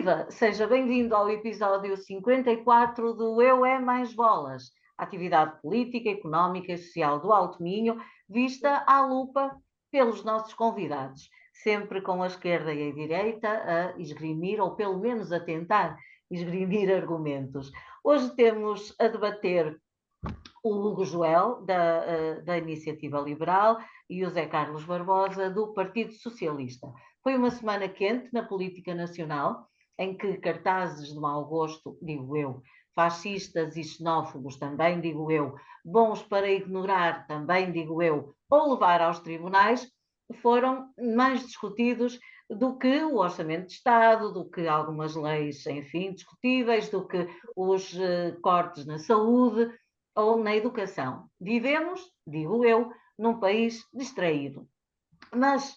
Viva! Seja bem-vindo ao episódio 54 do Eu é Mais Bolas, atividade política, económica e social do Alto Minho, vista à lupa pelos nossos convidados, sempre com a esquerda e a direita a esgrimir, ou pelo menos a tentar esgrimir argumentos. Hoje temos a debater o Hugo Joel, da Iniciativa Liberal, e o Zé Carlos Barbosa, do Partido Socialista. Foi uma semana quente na política nacional, em que cartazes de mau gosto, digo eu, fascistas e xenófobos, também digo eu, bons para ignorar, também digo eu, ou levar aos tribunais, foram mais discutidos do que o Orçamento de Estado, do que algumas leis, enfim, discutíveis, do que os cortes na saúde ou na educação. Vivemos, digo eu, num país distraído. Mas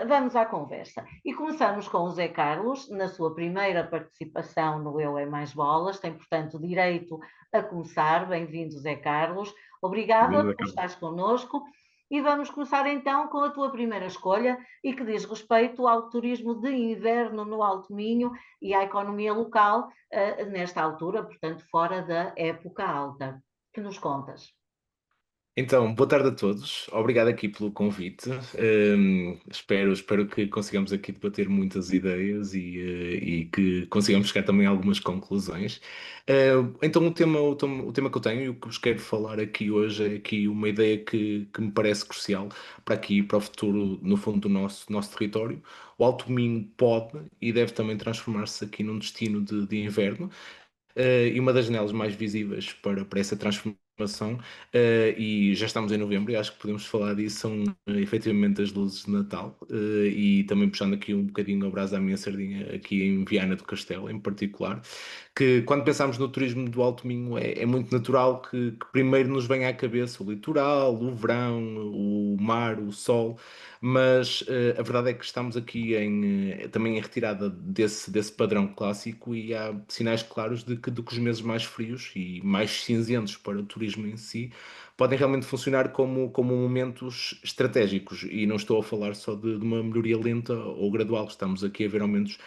vamos à conversa. E começamos com o Zé Carlos, na sua primeira participação no Eu é Mais Bolas, tem, portanto, direito a começar. Bem-vindo, Zé Carlos. Obrigada por estares connosco. E vamos começar então com a tua primeira escolha e que diz respeito ao turismo de inverno no Alto Minho e à economia local nesta altura, portanto, fora da época alta. Que nos contas? Então, boa tarde a todos. Obrigado aqui pelo convite. Espero que consigamos aqui debater muitas ideias e que consigamos chegar também a algumas conclusões. Então, o tema que eu tenho e o que vos quero falar aqui hoje é aqui uma ideia que me parece crucial para o futuro, no fundo, do nosso território. O Alto Minho pode e deve também transformar-se aqui num destino de inverno. E uma das janelas mais visíveis para essa transformação, e já estamos em novembro, e acho que podemos falar disso, são efetivamente as luzes de Natal, e também puxando aqui um bocadinho a brasa à minha sardinha, aqui em Viana do Castelo, em particular, que quando pensamos no turismo do Alto Minho é muito natural que primeiro nos venha à cabeça o litoral, o verão, o mar, o sol, mas a verdade é que estamos aqui também em retirada desse padrão clássico e há sinais claros de que os meses mais frios e mais cinzentos para o turismo em si podem realmente funcionar como momentos estratégicos e não estou a falar só de uma melhoria lenta ou gradual, estamos aqui a ver aumentos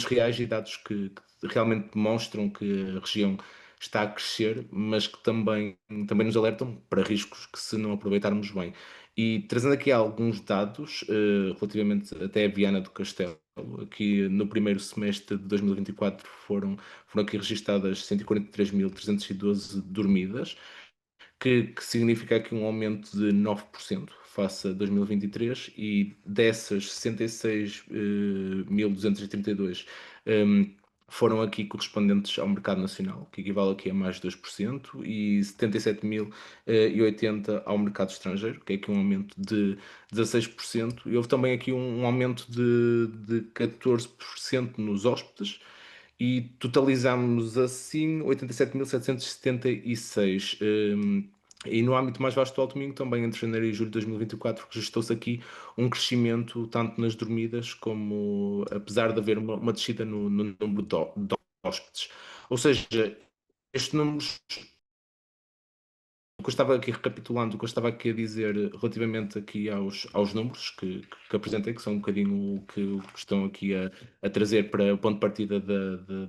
reais e dados que realmente demonstram que a região está a crescer, mas que também nos alertam para riscos que se não aproveitarmos bem. E trazendo aqui alguns dados, relativamente até a Viana do Castelo, aqui no primeiro semestre de 2024 foram aqui registadas 143.312 dormidas, que significa aqui um aumento de 9% face a 2023 e dessas 66.232 foram aqui correspondentes ao mercado nacional, que equivale aqui a mais de 2%, e 77.080 ao mercado estrangeiro, que é aqui um aumento de 16%, e houve também aqui um aumento de 14% nos hóspedes, e totalizamos assim 87.776. E no âmbito mais vasto do Alto Minho, também entre janeiro e julho de 2024, registrou-se aqui um crescimento tanto nas dormidas como, apesar de haver uma descida no número de hóspedes. Ou seja, estes números, o que eu estava aqui recapitulando, o que eu estava aqui a dizer relativamente aqui aos números que apresentei, que são um bocadinho o que estão aqui a trazer para o ponto de partida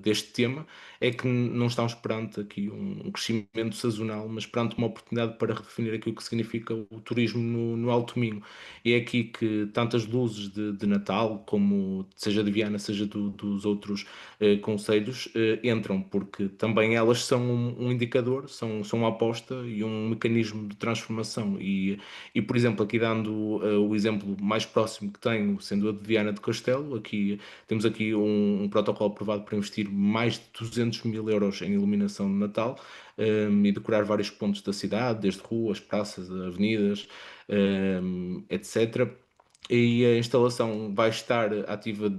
deste tema, é que não estamos perante aqui um crescimento sazonal, mas perante uma oportunidade para redefinir aqui o que significa o turismo no Alto Minho. E é aqui que tantas luzes de Natal, como seja de Viana, seja dos outros concelhos, entram, porque também elas são um indicador, são uma aposta e um mecanismo de transformação. E por exemplo, aqui dando o exemplo mais próximo que tenho, sendo a de Viana do Castelo, temos aqui um protocolo aprovado para investir mais de 200 mil euros em iluminação de Natal, e decorar vários pontos da cidade, desde ruas, praças, avenidas, etc. E a instalação vai estar ativa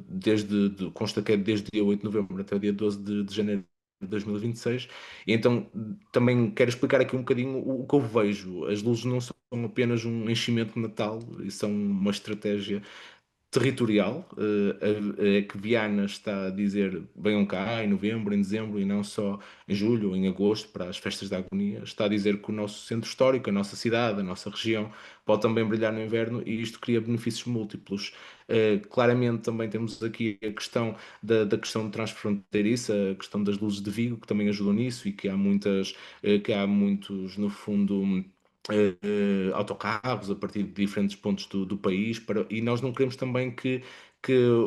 consta que é desde dia 8 de novembro até o dia 12 de janeiro de 2026. E então também quero explicar aqui um bocadinho o que eu vejo. As luzes não são apenas um enchimento de Natal, e são uma estratégia territorial, é que Viana está a dizer venham cá em novembro, em dezembro e não só em julho ou em agosto para as festas da Agonia, está a dizer que o nosso centro histórico, a nossa cidade, a nossa região pode também brilhar no inverno e isto cria benefícios múltiplos. Claramente também temos aqui a questão da questão transfronteiriça, a questão das luzes de Vigo, que também ajudam nisso e que há que há muitos, no fundo, autocarros a partir de diferentes pontos do país e nós não queremos também que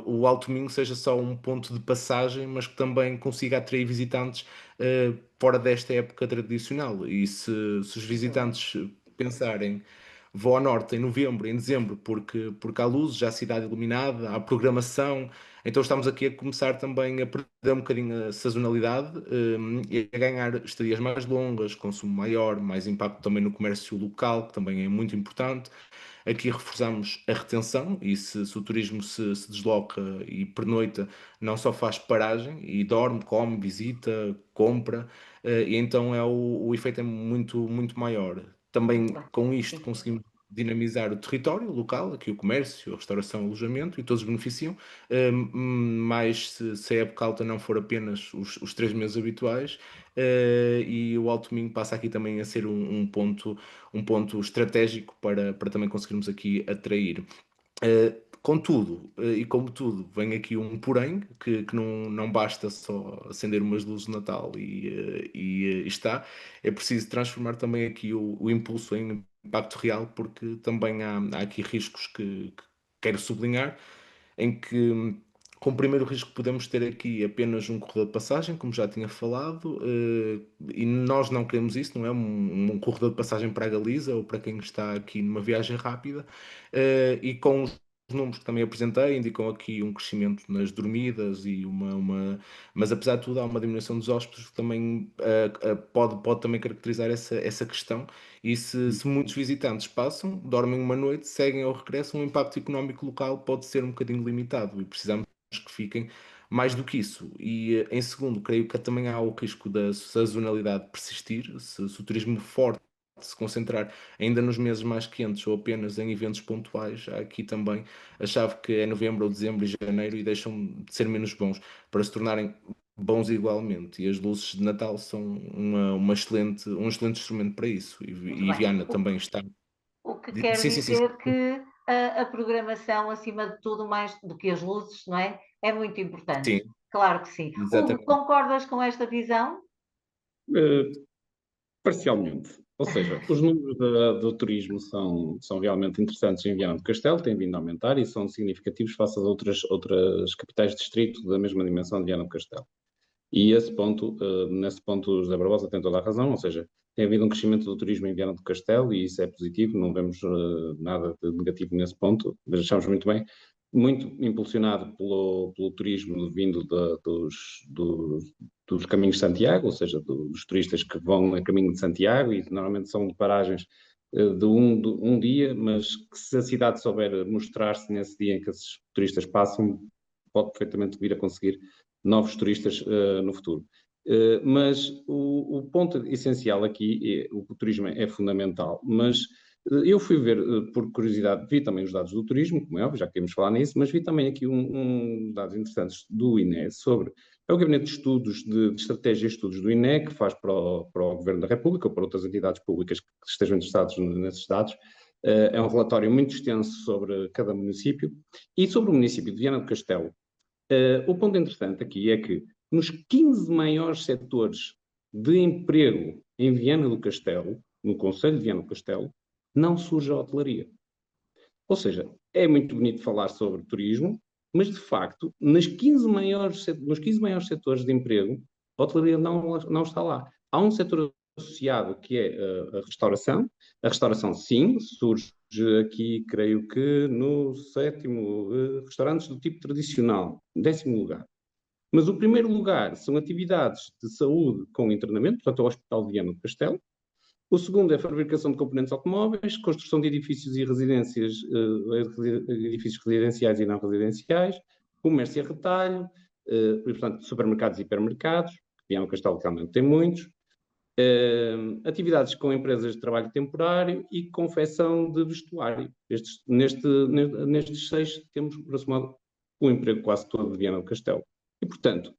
o Alto Minho seja só um ponto de passagem, mas que também consiga atrair visitantes fora desta época tradicional. E se os visitantes pensarem vou ao norte em novembro, em dezembro, porque há luzes, já há cidade iluminada, há programação, então estamos aqui a começar também a perder um bocadinho a sazonalidade, e a ganhar estadias mais longas, consumo maior, mais impacto também no comércio local, que também é muito importante. Aqui reforçamos a retenção e se o turismo se desloca e pernoita, não só faz paragem e dorme, come, visita, compra, e então o efeito é muito maior. Muito Também bem. com isto Sim. conseguimos dinamizar o território local, aqui o comércio, a restauração, o alojamento, e todos beneficiam. Mas se a época alta não for apenas os 3 meses habituais, e o Alto Minho passa aqui também a ser um ponto estratégico para também conseguirmos aqui atrair. Contudo, e como tudo, vem aqui um porém, que não basta só acender umas luzes de Natal e está, é preciso transformar também aqui o impulso em impacto real, porque também há aqui riscos que quero sublinhar, em que, como primeiro risco, podemos ter aqui apenas um corredor de passagem, como já tinha falado, e nós não queremos isso, não é um corredor de passagem para a Galiza ou para quem está aqui numa viagem rápida, e com os números que também apresentei, indicam aqui um crescimento nas dormidas e mas apesar de tudo há uma diminuição dos hóspedes que também pode também caracterizar essa questão e se muitos visitantes passam, dormem uma noite, seguem ao regresso, um impacto económico local pode ser um bocadinho limitado e precisamos que fiquem mais do que isso. E em segundo, creio que também há o risco da sazonalidade persistir, se o turismo forte se concentrar ainda nos meses mais quentes ou apenas em eventos pontuais, há aqui também a chave que é novembro ou dezembro e janeiro e deixam de ser menos bons para se tornarem bons igualmente. E as luzes de Natal são um excelente instrumento para isso. Muito E bem. Viana também está. O que quer Sim, sim, sim, sim. dizer que a programação, acima de tudo, mais do que as luzes, não é? É muito importante. Sim, Claro que sim. Hugo, exatamente. concordas com esta visão? Eh, Parcialmente. Ou seja, os números do turismo são realmente interessantes em Viana do Castelo, têm vindo a aumentar e são significativos face às outras capitais de distrito da mesma dimensão de Viana do Castelo. E nesse ponto, o José Barbosa tem toda a razão, ou seja, tem havido um crescimento do turismo em Viana do Castelo e isso é positivo, não vemos nada de negativo nesse ponto, mas achamos muito bem, muito impulsionado pelo turismo vindo dos caminhos de Santiago, ou seja, dos turistas que vão a caminho de Santiago e normalmente são de paragens de um dia, mas que se a cidade souber mostrar-se nesse dia em que esses turistas passam, pode perfeitamente vir a conseguir novos turistas no futuro. Mas o ponto essencial aqui, o turismo é fundamental, mas eu fui ver, por curiosidade, vi também os dados do turismo, como é óbvio, já queríamos falar nisso, mas vi também aqui dados interessantes do INE sobre, é o Gabinete de Estudos, de Estratégia e Estudos do INE, que faz para o Governo da República ou para outras entidades públicas que estejam interessados nesses dados. É um relatório muito extenso sobre cada município e sobre o município de Viana do Castelo. O ponto interessante aqui é que nos 15 maiores setores de emprego em Viana do Castelo, no Conselho de Viana do Castelo, não surge a hotelaria. Ou seja, é muito bonito falar sobre turismo, mas de facto, nos 15 maiores setores de emprego, a hotelaria não está lá. Há um setor associado que é a restauração. A restauração, sim, surge aqui, creio que no sétimo, restaurantes do tipo tradicional, em 10º lugar. Mas o primeiro lugar são atividades de saúde com internamento, portanto, o Hospital de Viana do Castelo. O segundo é a fabricação de componentes automóveis, construção de edifícios e residências, edifícios residenciais e não residenciais, comércio e retalho, portanto, supermercados e hipermercados, que Viana do Castelo realmente tem muitos. atividades com empresas de trabalho temporário e confecção de vestuário. Nestes 6 temos, grosso modo, o emprego quase todo de Viana do Castelo. E, portanto,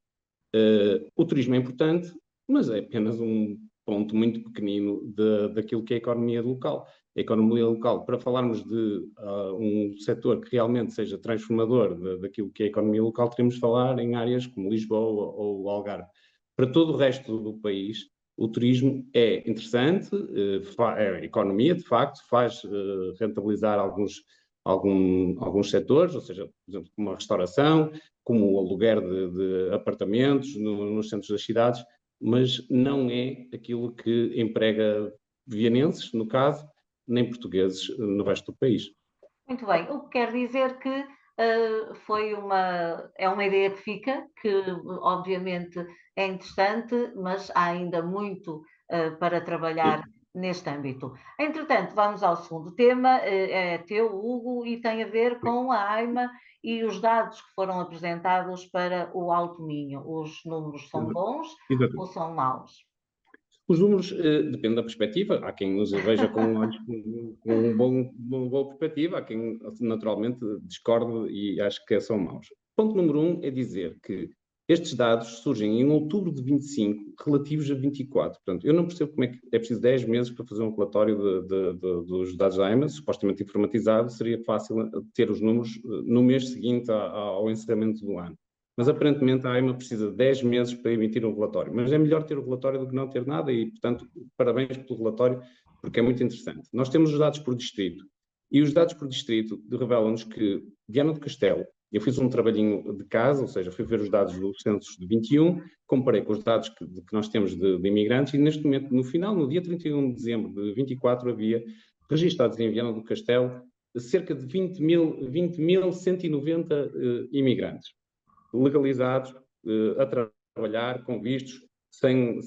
o turismo é importante, mas é apenas um ponto muito pequenino daquilo que é a economia local. A economia local, para falarmos de um setor que realmente seja transformador daquilo que é a economia local, teremos de falar em áreas como Lisboa ou o Algarve. Para todo o resto do país, o turismo é interessante, é economia, de facto, faz rentabilizar alguns setores, ou seja, por exemplo, como a restauração, como o aluguer de apartamentos nos centros das cidades, mas não é aquilo que emprega vianenses, no caso, nem portugueses no resto do país. Muito bem, o que quer dizer que é uma ideia que fica, que obviamente é interessante, mas há ainda muito para trabalhar neste âmbito. Entretanto, vamos ao segundo tema, é teu, Hugo, e tem a ver com a AIMA e os dados que foram apresentados para o Alto Minho. Os números são bons ou são maus? Os números dependem da perspectiva. Há quem os veja com uma boa perspectiva, há quem naturalmente discorde e acho que são maus. Ponto número 1 é dizer que estes dados surgem em outubro de 25, relativos a 24. Portanto, eu não percebo como é que é preciso 10 meses para fazer um relatório dos dados da AIMA, supostamente informatizado, seria fácil ter os números no mês seguinte ao encerramento do ano. Mas, aparentemente, a AIMA precisa de 10 meses para emitir um relatório. Mas é melhor ter o relatório do que não ter nada e, portanto, parabéns pelo relatório, porque é muito interessante. Nós temos os dados por distrito. E os dados por distrito revelam-nos que Viana do Castelo, eu fiz um trabalhinho de casa, ou seja, fui ver os dados do censo de 21, comparei com os dados que nós temos de imigrantes e, neste momento, no final, no dia 31 de dezembro de 24, havia registados em Viana do Castelo cerca de 20.190 imigrantes legalizados, a trabalhar, com vistos, sem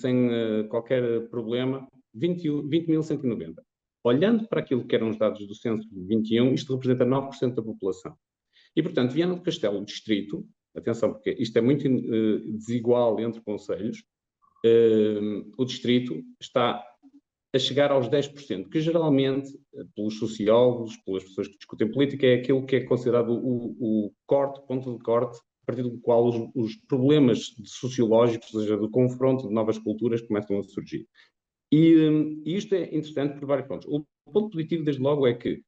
qualquer problema, 20.190. Olhando para aquilo que eram os dados do censo de 21, isto representa 9% da população. E, portanto, Viana do Castelo, o distrito, atenção, porque isto é muito desigual entre concelhos, o distrito está a chegar aos 10%, que geralmente, pelos sociólogos, pelas pessoas que discutem política, é aquilo que é considerado o ponto de corte, a partir do qual os problemas sociológicos, ou seja, do confronto de novas culturas, começam a surgir. E isto é interessante por vários pontos. O ponto positivo, desde logo, é que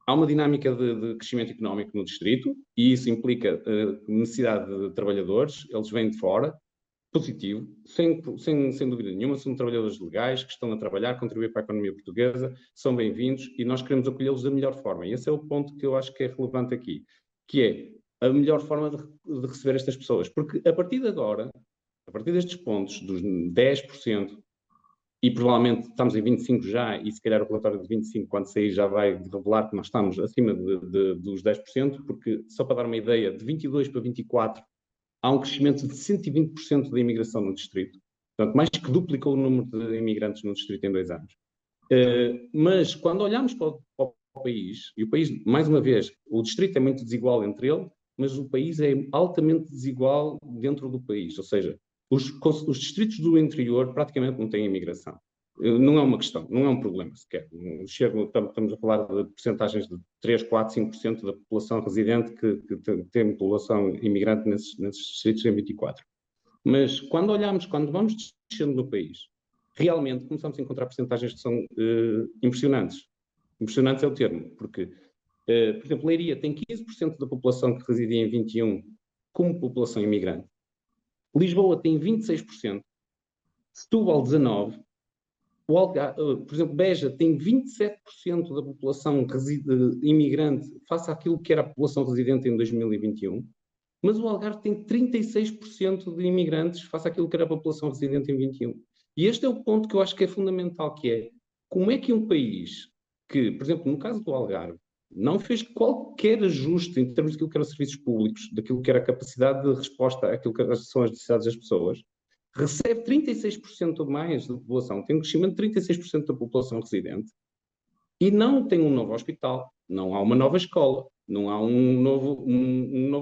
há uma dinâmica de crescimento económico no distrito, e isso implica necessidade de trabalhadores, eles vêm de fora, positivo, sem dúvida nenhuma, são trabalhadores legais que estão a trabalhar, contribuir para a economia portuguesa, são bem-vindos e nós queremos acolhê-los da melhor forma. E esse é o ponto que eu acho que é relevante aqui, que é a melhor forma de receber estas pessoas. Porque a partir de agora, a partir destes pontos, dos 10%, e provavelmente estamos em 25% já, e se calhar o relatório de 25%, quando sair, já vai revelar que nós estamos acima dos 10%, porque, só para dar uma ideia, de 22 para 24, há um crescimento de 120% da imigração no distrito. Portanto, mais que duplicou o número de imigrantes no distrito em 2 anos. Mas, quando olhamos para o país, e o país, mais uma vez, o distrito é muito desigual entre ele, mas o país é altamente desigual dentro do país. Ou seja, os distritos do interior praticamente não têm imigração. Não é uma questão, não é um problema sequer. Estamos a falar de percentagens de 3, 4, 5% da população residente que tem população imigrante nesses distritos em 24. Mas quando vamos descendo no país, realmente começamos a encontrar percentagens que são impressionantes. Impressionantes é o termo, porque, por exemplo, Leiria tem 15% da população que residia em 21 como população imigrante. Lisboa tem 26%, Setúbal 19%, por exemplo, Beja tem 27% da população imigrante face àquilo que era a população residente em 2021, mas o Algarve tem 36% de imigrantes face àquilo que era a população residente em 21. E este é o ponto que eu acho que é fundamental, que é como é que um país que, por exemplo, no caso do Algarve, não fez qualquer ajuste em termos daquilo que eram serviços públicos, daquilo que era a capacidade de resposta àquilo que são as necessidades das pessoas, recebe 36% ou mais da população, tem um crescimento de 36% da população residente, e não tem um novo hospital, não há uma nova escola, não há um novo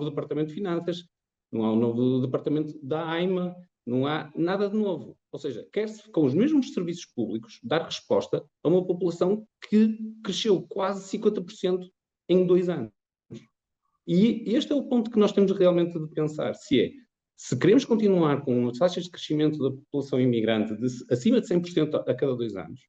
departamento de finanças, não há um novo departamento da AIMA, Não há nada de novo. Ou seja, quer-se, com os mesmos serviços públicos, dar resposta a uma população que cresceu quase 50% em 2 anos. E este é o ponto que nós temos realmente de pensar, se queremos continuar com as taxas de crescimento da população imigrante acima de 100% a cada 2 anos,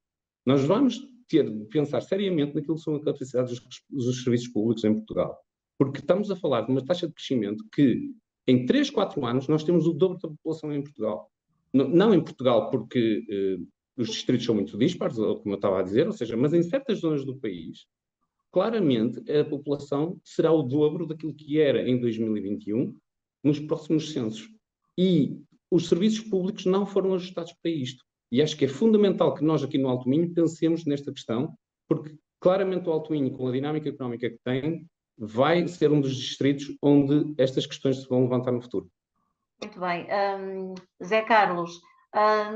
nós vamos ter de pensar seriamente naquilo que são as capacidades dos serviços públicos em Portugal. Porque estamos a falar de uma taxa de crescimento que, em 3, 4 anos, nós temos o dobro da população em Portugal. Não em Portugal porque os distritos são muito dispares, como eu estava a dizer, ou seja, mas em certas zonas do país, claramente a população será o dobro daquilo que era em 2021 nos próximos censos. E os serviços públicos não foram ajustados para isto. E acho que é fundamental que nós aqui no Alto Minho pensemos nesta questão, porque claramente o Alto Minho, com a dinâmica económica que tem, vai ser um dos distritos onde estas questões se vão levantar no futuro. Muito bem. Zé Carlos,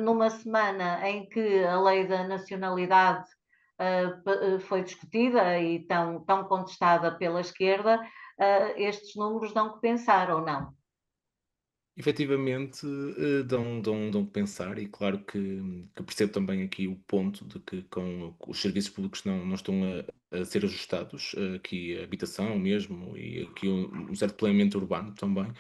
numa semana em que a lei da nacionalidade foi discutida e tão contestada pela esquerda, estes números dão que pensar ou não? Efetivamente, dão que pensar, e claro que percebo também aqui o ponto de que com os serviços públicos não estão a ser ajustados, aqui a habitação mesmo, e aqui um certo planeamento urbano também.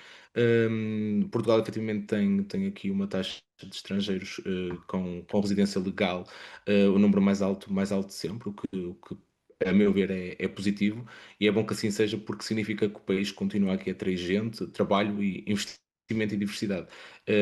Portugal efetivamente tem aqui uma taxa de estrangeiros com residência legal, o número mais alto de sempre, o que a meu ver é positivo, e é bom que assim seja, porque significa que o país continua aqui a atrair gente, trabalho e investimento e diversidade.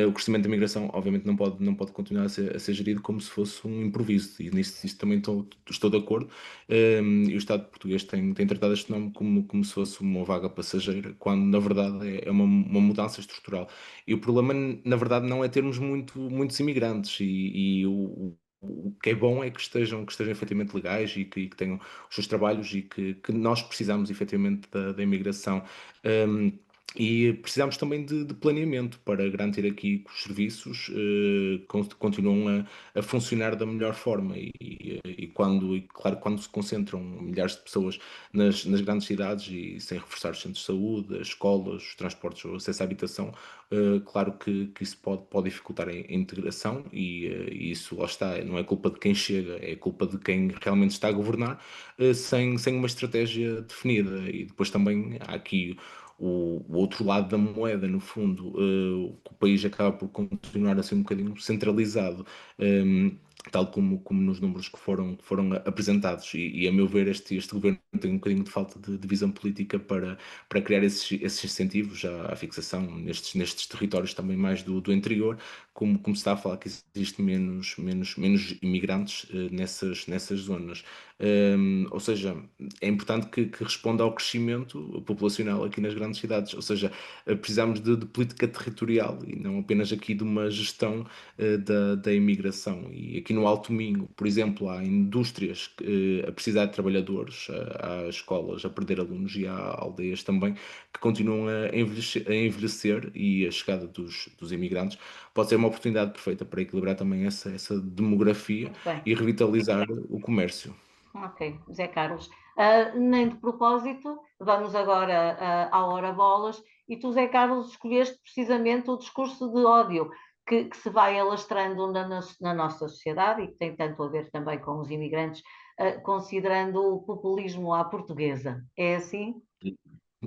O crescimento da migração, obviamente, não pode continuar a ser gerido como se fosse um improviso, e nisso também estou de acordo. E o Estado português tem tratado este nome como se fosse uma vaga passageira, quando na verdade é uma mudança estrutural. E o problema, na verdade, não é termos muitos imigrantes, e o que é bom é que estejam efetivamente legais, e que tenham os seus trabalhos, e que nós precisamos efetivamente da imigração. Um, e precisamos também de planeamento para garantir aqui que os serviços continuam a funcionar da melhor forma, claro, quando se concentram milhares de pessoas nas grandes cidades, e sem reforçar os centros de saúde, as escolas, os transportes, o acesso à habitação, claro que isso pode dificultar a integração, e isso lá está, não é culpa de quem chega, é culpa de quem realmente está a governar, sem uma estratégia definida. E depois também há aqui o outro lado da moeda, no fundo, que o país acaba por continuar a ser um bocadinho centralizado, tal como nos números que foram apresentados. E a meu ver, este governo tem um bocadinho de falta de visão política para criar esses incentivos à fixação nestes territórios também mais do interior, como se está a falar que existe menos imigrantes nessas zonas. Ou seja, é importante que responda ao crescimento populacional aqui nas grandes cidades. Ou seja, precisamos de política territorial, e não apenas aqui de uma gestão da imigração. E aqui no Alto Minho, por exemplo, há indústrias a precisar de trabalhadores, há escolas a perder alunos, e há aldeias também que continuam a envelhecer, e a chegada dos imigrantes pode ser uma oportunidade perfeita para equilibrar também essa demografia Muito bem. e revitalizar o comércio. Ok, Zé Carlos. Nem de propósito, vamos agora à hora bolas, e tu, Zé Carlos, escolheste precisamente o discurso de ódio que se vai alastrando na nossa sociedade, e que tem tanto a ver também com os imigrantes, considerando o populismo à portuguesa. É assim?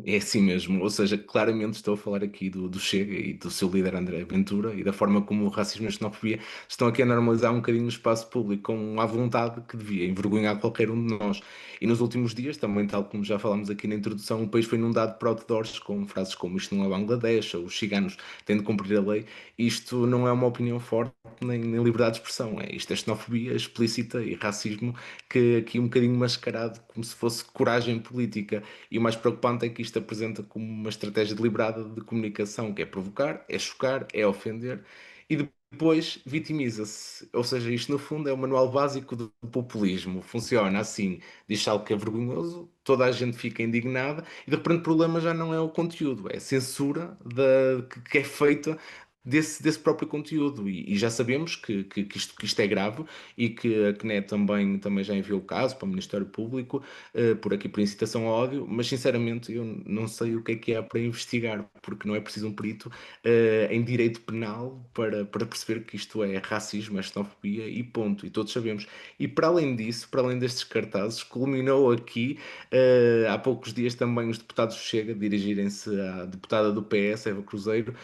É assim mesmo, ou seja, claramente estou a falar aqui do Chega e do seu líder André Ventura, e da forma como o racismo e a xenofobia estão aqui a normalizar um bocadinho o espaço público, com a vontade que devia envergonhar qualquer um de nós. E nos últimos dias, também tal como já falámos aqui na introdução, o país foi inundado por outdoors com frases como "isto não é Bangladesh", ou "os ciganos têm de cumprir a lei". Isto não é uma opinião forte, nem liberdade de expressão, isto é xenofobia explícita e racismo, que aqui um bocadinho mascarado como se fosse coragem política. E o mais preocupante é que isto apresenta como uma estratégia deliberada de comunicação, que é provocar, é chocar, é ofender, e depois vitimiza-se. Ou seja, isto no fundo é o manual básico do populismo. Funciona assim: diz algo que é vergonhoso, toda a gente fica indignada, e de repente o problema já não é o conteúdo, é a censura que é feita desse próprio conteúdo. E já sabemos que isto é grave e que a CNE também já enviou o caso para o Ministério Público, por aqui por incitação ao ódio, mas sinceramente eu não sei o que é para investigar, porque não é preciso um perito em direito penal para perceber que isto é racismo, é xenofobia e ponto, e todos sabemos. E para além disso, para além destes cartazes, culminou aqui, há poucos dias também os deputados do Chega dirigirem-se à deputada do PS, Eva Cruzeiro,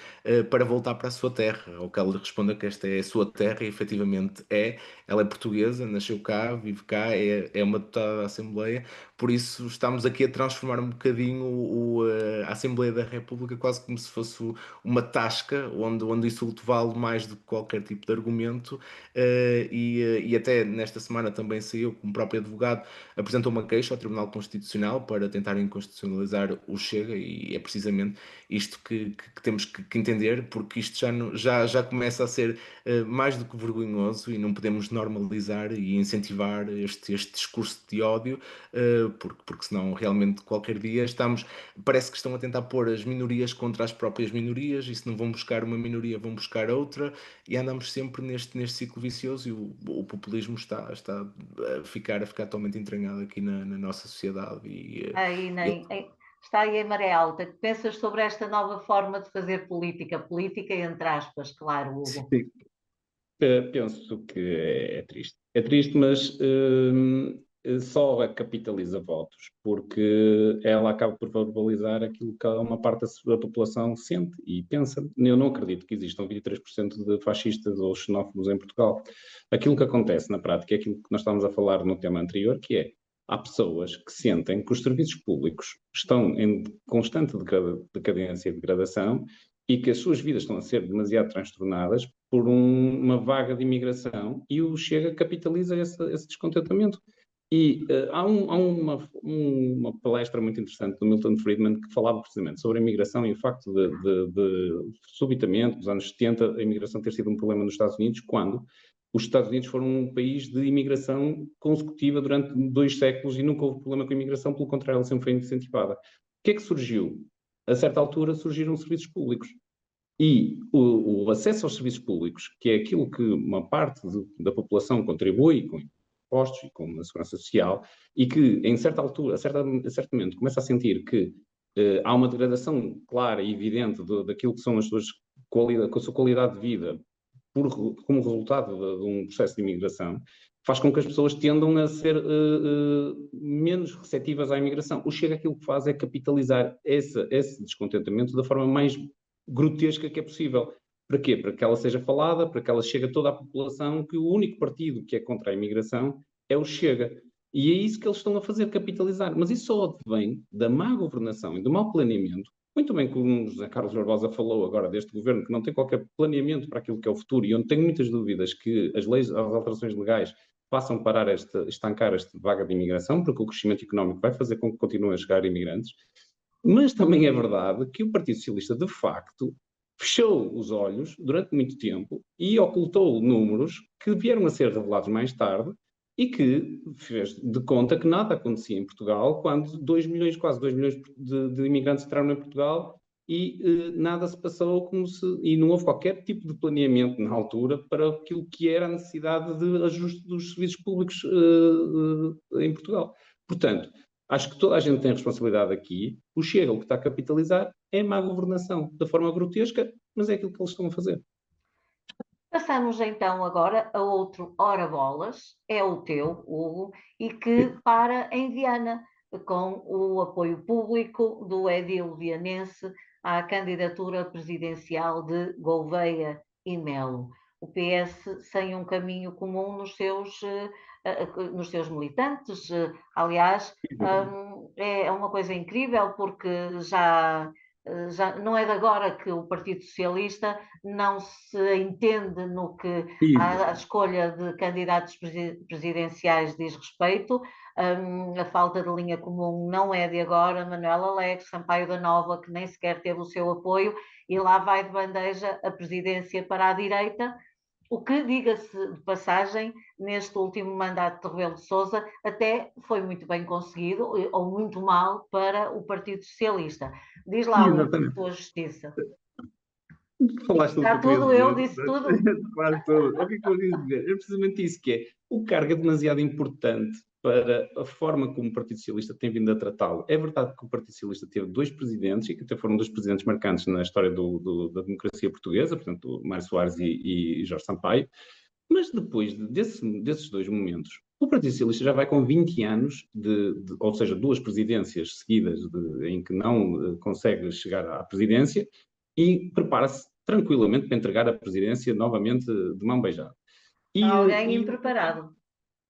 para voltar para a sua terra, ou que ela lhe responda que esta é a sua terra, e efetivamente é. Ela é portuguesa, nasceu cá, vive cá, é uma deputada da Assembleia, por isso estamos aqui a transformar um bocadinho a Assembleia da República quase como se fosse uma tasca, onde o insulto vale mais do que qualquer tipo de argumento, e até nesta semana também saiu, como próprio advogado, apresentou uma queixa ao Tribunal Constitucional para tentar inconstitucionalizar o Chega, e é precisamente isto que temos que entender, porque isto já começa a ser mais do que vergonhoso, e não podemos normalizar e incentivar este discurso de ódio, porque senão realmente qualquer dia parece que estão a tentar pôr as minorias contra as próprias minorias, e se não vão buscar uma minoria, vão buscar outra, e andamos sempre neste ciclo vicioso, e o populismo está a ficar totalmente entranhado aqui na nossa sociedade. Aí E está aí em maré alta. Que pensas sobre esta nova forma de fazer política? Política entre aspas, claro, Hugo. Sim, penso que é triste. É triste, mas só capitaliza votos, porque ela acaba por verbalizar aquilo que uma parte da população sente e pensa. Eu não acredito que existam 23% de fascistas ou xenófobos em Portugal. Aquilo que acontece na prática é aquilo que nós estávamos a falar no tema anterior, que é: há pessoas que sentem que os serviços públicos estão em constante decadência e degradação, e que as suas vidas estão a ser demasiado transtornadas por uma vaga de imigração, e o Chega capitaliza esse descontentamento. E há uma palestra muito interessante do Milton Friedman que falava precisamente sobre a imigração e o facto de subitamente, nos anos 70, a imigração ter sido um problema nos Estados Unidos, quando os Estados Unidos foram um país de imigração consecutiva durante 2 séculos e nunca houve problema com a imigração, pelo contrário, ela sempre foi incentivada. O que é que surgiu? A certa altura surgiram serviços públicos. E o acesso aos serviços públicos, que é aquilo que uma parte da população contribui com impostos e com a segurança social, e que em certa altura, certamente, começa a sentir que há uma degradação clara e evidente daquilo que são a sua qualidade de vida como resultado de um processo de imigração, faz com que as pessoas tendam a ser menos receptivas à imigração. O Chega aquilo que faz é capitalizar esse descontentamento da forma mais grotesca que é possível. Para quê? Para que ela seja falada, para que ela chegue a toda a população, que o único partido que é contra a imigração é o Chega. E é isso que eles estão a fazer, capitalizar. Mas isso só advém da má governação e do mau planeamento. Muito bem, como o José Carlos Barbosa falou agora deste governo, que não tem qualquer planeamento para aquilo que é o futuro, e onde tenho muitas dúvidas que as leis, as alterações legais façam parar estancar esta vaga de imigração, porque o crescimento económico vai fazer com que continuem a chegar imigrantes. Mas também é verdade que o Partido Socialista, de facto, fechou os olhos durante muito tempo e ocultou números que vieram a ser revelados mais tarde, e que fez de conta que nada acontecia em Portugal quando 2 milhões, quase 2 milhões de imigrantes entraram em Portugal, e nada se passou e não houve qualquer tipo de planeamento na altura para aquilo que era a necessidade de ajuste dos serviços públicos em Portugal. Portanto, acho que toda a gente tem responsabilidade aqui. O Chega, o que está a capitalizar é má governação, da forma grotesca, mas é aquilo que eles estão a fazer. Passamos então agora a outro Ora Bolas, é o teu, Hugo, e que para em Viana, com o apoio público do edil vianense à candidatura presidencial de Gouveia e Melo. O PS sem um caminho comum nos seus militantes. Aliás, é uma coisa incrível, porque já não é de agora que o Partido Socialista não se entende no que a escolha de candidatos presidenciais diz respeito. A falta de linha comum não é de agora. Manuel Alegre, Sampaio da Nova, que nem sequer teve o seu apoio, e lá vai de bandeja a presidência para a direita. O que, diga-se de passagem, neste último mandato de Rebelo de Sousa, até foi muito bem conseguido, ou muito mal, para o Partido Socialista. Diz lá, a tua justiça. Falaste tudo o que Está eu queria tudo, eu dizer. disse tudo. Quase tudo. O que é que eu queria dizer? É precisamente isso que é. O cargo é demasiado importante para a forma como o Partido Socialista tem vindo a tratá-lo. É verdade que o Partido Socialista teve dois presidentes, e que até foram dois presidentes marcantes na história da democracia portuguesa, portanto, Mário Soares e Jorge Sampaio, mas depois desses dois momentos, o Partido Socialista já vai com 20 anos, ou seja, duas presidências seguidas em que não consegue chegar à presidência, e prepara-se tranquilamente para entregar a presidência novamente de mão beijada. E, Alguém e, impreparado.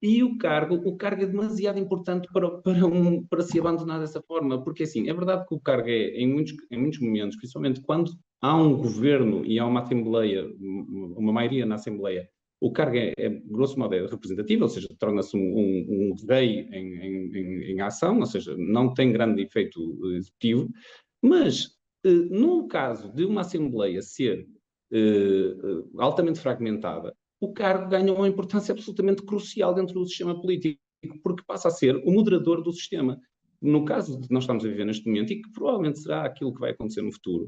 e o cargo é demasiado importante para se abandonar dessa forma, porque assim, é verdade que o cargo é, em muitos momentos, principalmente quando há um governo e há uma Assembleia, uma maioria na Assembleia, o cargo grosso modo, é representativo, ou seja, torna-se um rei em ação, ou seja, não tem grande efeito executivo, mas no caso de uma Assembleia ser altamente fragmentada, o cargo ganha uma importância absolutamente crucial dentro do sistema político, porque passa a ser o moderador do sistema. No caso de nós estamos a viver neste momento, e que provavelmente será aquilo que vai acontecer no futuro,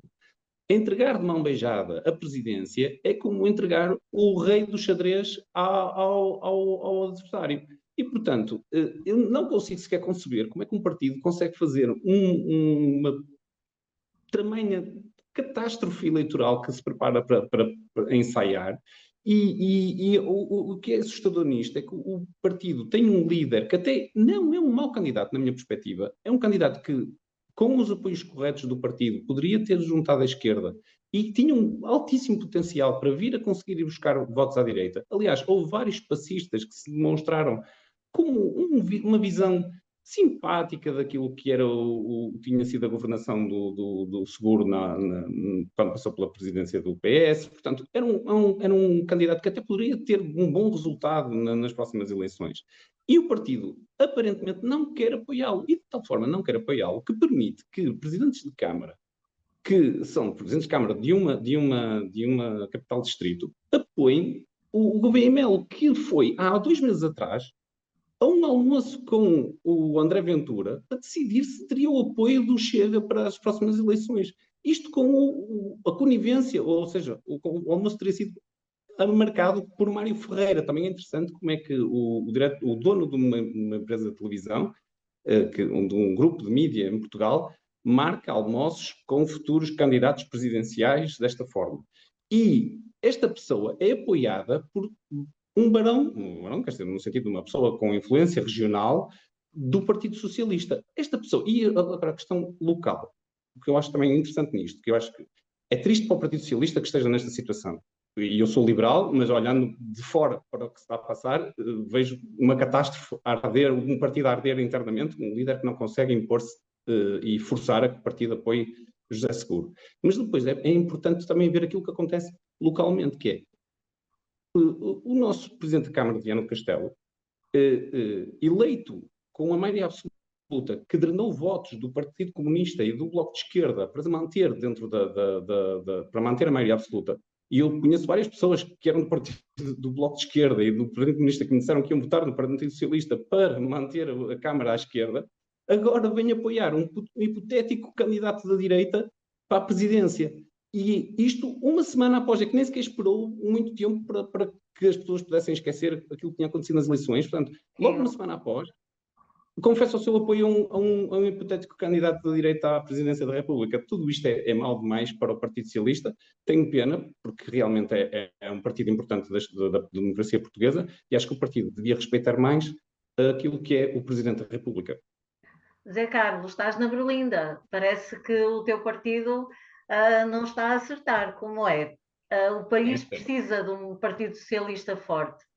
entregar de mão beijada a presidência é como entregar o rei do xadrez ao adversário. E, portanto, eu não consigo sequer conceber como é que um partido consegue fazer uma tamanha catástrofe eleitoral que se prepara para ensaiar. E o que é assustador nisto é que o partido tem um líder que até não é um mau candidato, na minha perspectiva, é um candidato que, com os apoios corretos do partido, poderia ter juntado à esquerda e tinha um altíssimo potencial para vir a conseguir ir buscar votos à direita. Aliás, houve vários passistas que se demonstraram como uma visão simpática daquilo que era tinha sido a governação do Seguro quando passou pela presidência do PS. Portanto, era um candidato que até poderia ter um bom resultado nas próximas eleições. E o partido, aparentemente, não quer apoiá-lo. E, de tal forma, não quer apoiá-lo que permite que presidentes de Câmara, que são presidentes de Câmara de uma capital distrito, apoiem o Gouveia Melo, que foi, há 2 meses atrás, a um almoço com o André Ventura para decidir se teria o apoio do Chega para as próximas eleições. Isto com a conivência, ou seja, o almoço teria sido marcado por Mário Ferreira. Também é interessante como é que o dono de uma empresa de televisão, de um grupo de mídia em Portugal, marca almoços com futuros candidatos presidenciais desta forma. E esta pessoa é apoiada por um barão, quer dizer, no sentido de uma pessoa com influência regional do Partido Socialista. Esta pessoa, e agora a questão local, o que eu acho também interessante nisto, que eu acho que é triste para o Partido Socialista que esteja nesta situação. E eu sou liberal, mas olhando de fora para o que se está a passar, vejo uma catástrofe a arder, um partido a arder internamente, um líder que não consegue impor-se e forçar a que o partido apoie José Seguro. Mas depois é importante também ver aquilo que acontece localmente, que é o nosso Presidente da Câmara, Viana do Castelo, eleito com a maioria absoluta, que drenou votos do Partido Comunista e do Bloco de Esquerda para manter dentro para manter a maioria absoluta. E eu conheço várias pessoas que eram do Partido do Bloco de Esquerda e do Partido Comunista que me disseram que iam votar no Partido Socialista para manter a Câmara à esquerda, agora vem apoiar um hipotético candidato da direita para a presidência. E isto uma semana após, é que nem sequer esperou muito tempo para que as pessoas pudessem esquecer aquilo que tinha acontecido nas eleições. Portanto, logo uma semana após, confessa o seu apoio a um hipotético candidato da direita à presidência da República. Tudo isto é mau demais para o Partido Socialista. Tenho pena, porque realmente é um partido importante da democracia portuguesa, e acho que o partido devia respeitar mais aquilo que é o Presidente da República. Zé Carlos, estás na Berlinda. Parece que o teu partido não está a acertar. Como é? O país precisa de um Partido Socialista forte.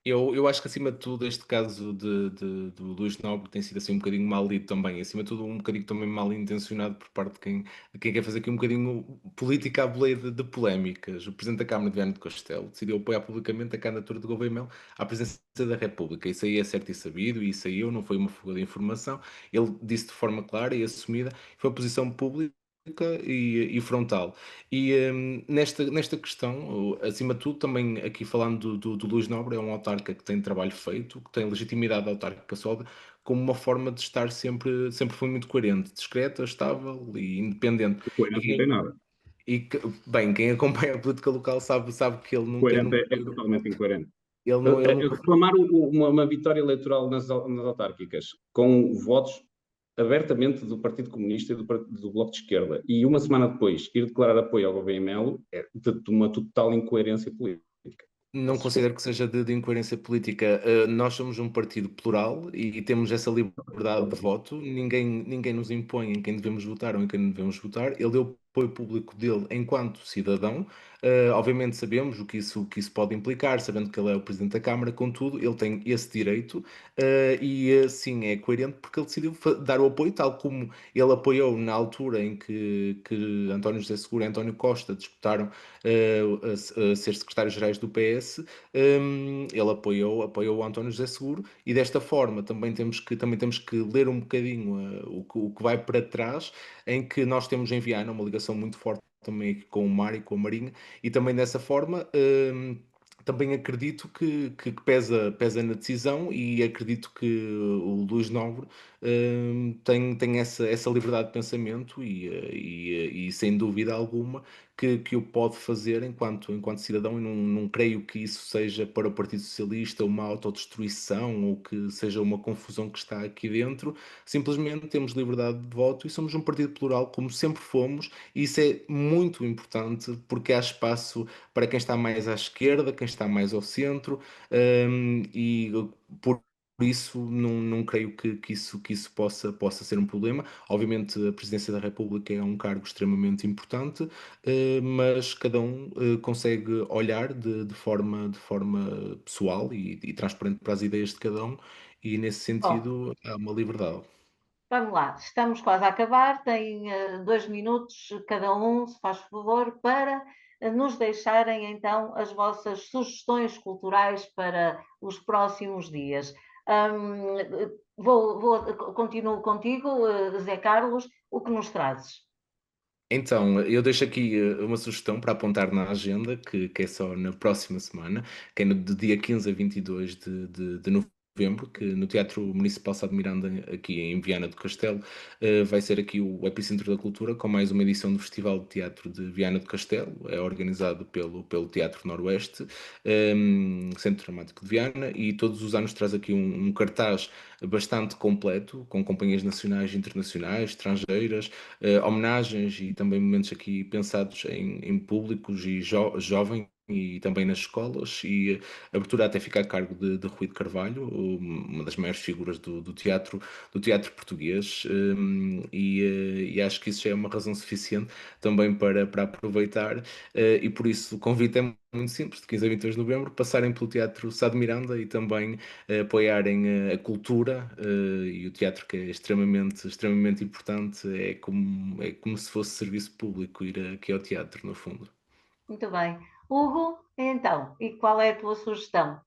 Eu acho que, acima de tudo, este caso do Luís Nobre tem sido assim um bocadinho mal lido também. Acima de tudo, um bocadinho também mal intencionado por parte de quem quer fazer aqui um bocadinho política à boleia de polémicas. O Presidente da Câmara de Viana do Castelo decidiu apoiar publicamente a candidatura de Gouveia Melo à presidência da República. Isso aí é certo e sabido, e isso aí não foi uma fuga de informação. Ele disse de forma clara e assumida, foi uma posição pública e frontal. E nesta questão, acima de tudo, também aqui falando do Luís Nobre, é um autarca que tem trabalho feito, que tem legitimidade autárquica sólida, como uma forma de estar sempre foi muito coerente, discreta, estável e independente. Coerente não tem nada. Bem, quem acompanha a política local sabe que ele nunca, Coerente, é totalmente incoerente. ele nunca Reclamar uma vitória eleitoral nas autárquicas com votos abertamente do Partido Comunista e do Bloco de Esquerda, e uma semana depois ir declarar apoio ao Gouveia Melo, é de uma total incoerência política. não considero que seja de incoerência política. Nós somos um partido plural e temos essa liberdade de voto. Ninguém nos impõe em quem devemos votar ou em quem não devemos votar. Ele deu apoio público dele enquanto cidadão. Obviamente sabemos o que isso pode implicar, sabendo que ele é o Presidente da Câmara, contudo, ele tem esse direito sim, é coerente porque ele decidiu dar o apoio, tal como ele apoiou na altura em que António José Seguro e António Costa disputaram a ser secretários-gerais do PS. Ele apoiou o António José Seguro e desta forma também temos que ler um bocadinho o que vai para trás, em que nós temos em Viana uma ligação muito forte também aqui com o mar e com a Marinha, e também dessa forma também acredito que pesa na decisão, e acredito que o Luís Nobre tem essa liberdade de pensamento e sem dúvida alguma que o pode fazer enquanto cidadão, e não creio que isso seja para o Partido Socialista uma autodestruição ou que seja uma confusão que está aqui dentro. Simplesmente temos liberdade de voto e somos um partido plural, como sempre fomos, e isso é muito importante porque há espaço para quem está mais à esquerda, quem está mais ao centro, e por isso não creio que isso possa ser um problema. Obviamente a Presidência da República é um cargo extremamente importante, mas cada um consegue olhar de forma pessoal e transparente para as ideias de cada um, e nesse Bom, sentido há uma liberdade. vamos lá, estamos quase a acabar, tem 2 minutos cada um, se faz favor, para nos deixarem então as vossas sugestões culturais para os próximos dias. Continuo contigo, Zé Carlos, o que nos trazes? Então, eu deixo aqui uma sugestão para apontar na agenda, que é só na próxima semana, que é do dia 15 a 22 de novembro, que no Teatro Municipal Sá de Miranda, aqui em Viana do Castelo, vai ser aqui o Epicentro da Cultura, com mais uma edição do Festival de Teatro de Viana do Castelo. É organizado pelo Teatro Noroeste, Centro Dramático de Viana, e todos os anos traz aqui um cartaz bastante completo, com companhias nacionais e internacionais, estrangeiras, homenagens e também momentos aqui pensados em públicos e jovens, e também nas escolas, e a abertura até fica a cargo de Rui de Carvalho, uma das maiores figuras do teatro português, e acho que isso já é uma razão suficiente também para aproveitar, e por isso o convite é muito simples: de 15 a 22 de novembro, passarem pelo Teatro Sá de Miranda e também apoiarem a cultura e o teatro, que é extremamente importante. É como se fosse serviço público ir aqui ao teatro, no fundo. Muito bem. Hugo, então, e qual é a tua sugestão?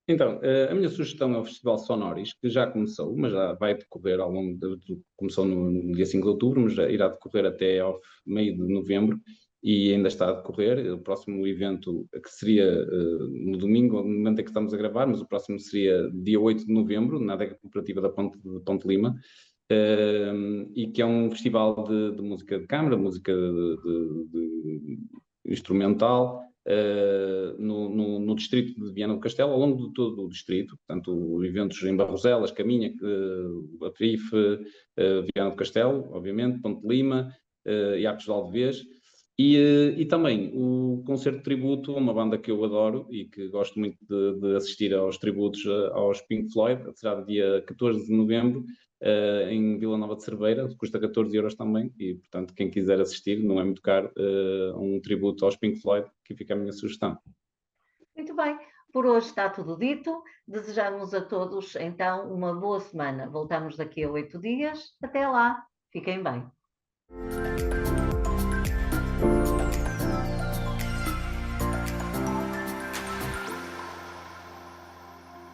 Então, a minha sugestão é o Festival Sonoris, que já começou, mas já vai decorrer ao longo começou no dia 5 de outubro, mas já irá decorrer até ao meio de novembro, e ainda está a decorrer. O próximo evento, que seria no domingo, no momento em que estamos a gravar, mas o próximo seria dia 8 de novembro, na Adega Cooperativa de Ponte Lima, e que é um festival de música de câmara, música de instrumental, no distrito de Viana do Castelo, ao longo de todo o distrito. Portanto, eventos em Barroselas, Caminha, Atrife, Viana do Castelo, obviamente, Ponte Lima, e Arcos de Valdevez. E também o concerto de tributo a uma banda que eu adoro e que gosto muito de assistir aos tributos aos Pink Floyd. Será dia 14 de novembro, em Vila Nova de Cerveira, custa 14 euros também, e portanto quem quiser assistir, não é muito caro, um tributo aos Pink Floyd, que fica a minha sugestão. Muito bem, por hoje está tudo dito. Desejamos a todos então uma boa semana. Voltamos daqui a 8 dias. Até lá, fiquem bem.